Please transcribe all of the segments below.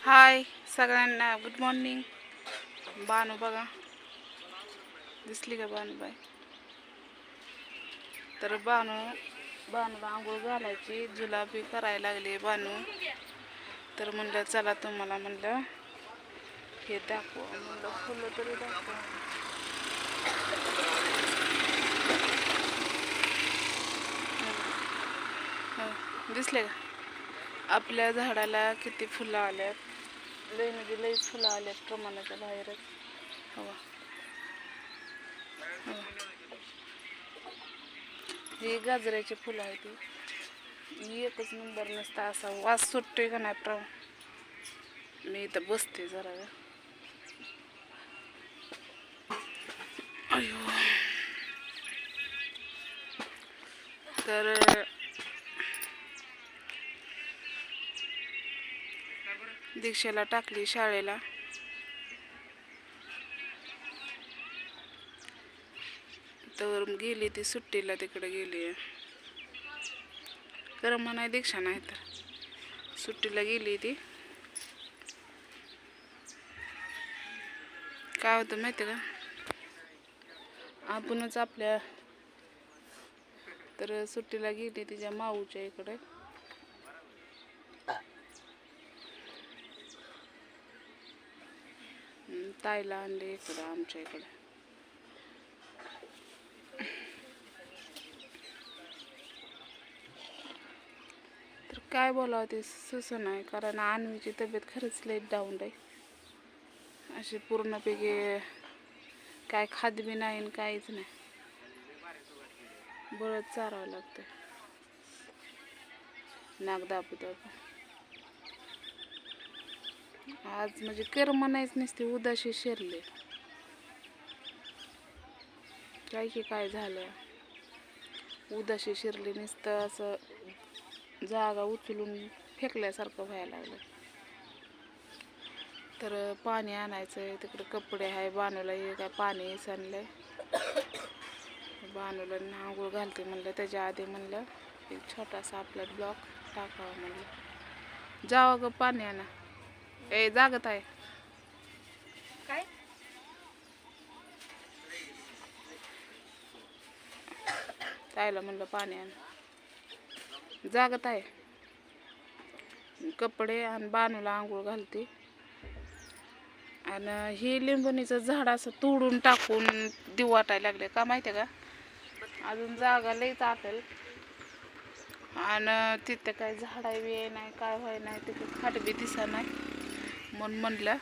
हाय सगळ्यांना, good morning. बानू बघा, दिसली का बानूबाई? तर बानूला आंघोळ घालायची, जुलाबी करायला लागली बानू. तर म्हणलं चला तुम्हाला म्हणलं हे दाखवा, म्हणलं फुलं तरी दाखवा. दिसले का आपल्या झाडाला किती फुलं आल्यात? लई म्हणजे लईच फुलं आल्यात, प्रमाणाच्या बाहेरच. हवा हे गाजराची फुलं आहे ती, एकच नंबर नसता असा वास सुटतोय का नाही. मी इथं बसते जरा वेळ. अयो, तर दीक्षेला टाकली शाळेला. तर गेली ती सुट्टीला, तिकडे गेली. करम नाही दीक्षा नाही तर सुट्टीला गेली ती. काय होतं माहिती का, आपणच आपल्या तर सुट्टीला गेली तिच्या माऊच्या इकडे. ताईला आणले इकडं आमच्या इकडे. तर काय बोलावं ते सुचना आहे, कारण अन्वीची तब्येत खरंच लई डाऊन आहे. अशी पूर्णपैकी काय खात बी नाही आणि काहीच नाही, बळच चारावं लागतं. नाक दाबू दाबू आज म्हणजे कर्म नाहीच, नसते उदाशी शिरले. काय झालं, उदाशी शिरली, नुसतं असं जागा उचलून फेकल्यासारखं व्हायला लागलं. तर पाणी आणायचंय, तिकडे कपडे आहे. बानूला हे काय पाणी सांडलंय, बानूला आंघोळ घालते म्हणलं. त्याच्या आधी म्हणलं एक छोटासा आपला ब्लॉक टाकावा म्हणलं. जावं ग पाणी आणा. जागत आहे काय? ताईला म्हणलं पाणी आण, जागत आहे. कपडे आणि बानूला आंघोळ घालते. आणि हे लिंबणीचं झाड असं तोडून टाकून देऊ वाटायला लागले का माहिती का. अजून जागा लईच आटेल आणि तिथं काय झाडा बी नाही, काय व्हाय नाही, तिथं खाट बी दिसा नाही. म्हणून म्हणलं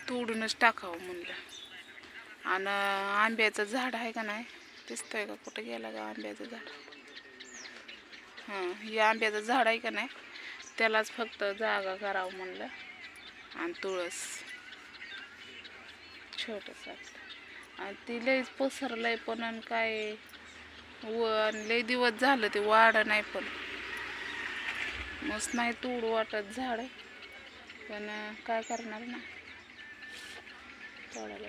तोडूनच टाकावं म्हणलं. आणि आंब्याचं झाड आहे का नाही, दिसतंय का, कुठं गेला का आंब्याचं झाड? हे आंब्याचं झाड आहे का नाही, त्यालाच फक्त जागा करावं म्हणलं. आणि तुळस छोटस, आणि ती लईच पसरलंय पण, आणि काय लई दिवस झालं ते वाढ नाही, पण मस्त नाही तोडू वाटत झाड, पण काय करणार ना, तोडायला.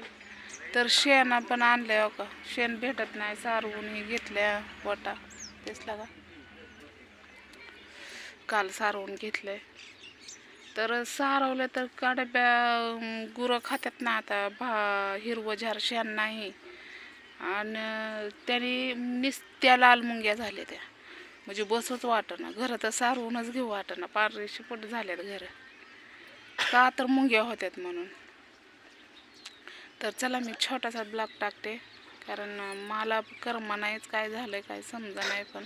तर शेण पण आणलंय हो का, शेण भेटत नाही, सारवून हे घेतल्या वटा. दिसला का, काल सारवून घेतलंय. तर सारवलं तर काड्या गुरं खात्यात ना आता, हिरवं झार शेण नाही. आणि त्याने निस्त्या लाल मुंग्या झाल्या त्या, म्हणजे बसच वाटना. घरं तर सारवूनच घेऊ वाटना, पांढरी शिपट झाल्यात घरं, का तर मुंग्या होत्यात म्हणून. तर चला मी छोटासा ब्लॉग टाकते, कारण मला कर्म नाहीच, काय झालंय काय समजा नाही. पण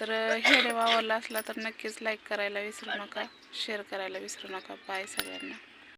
तर हेडे वावरला असला तर नक्कीच लाईक करायला विसरू नका, शेअर करायला विसरू नका. बाय सगळ्यांना.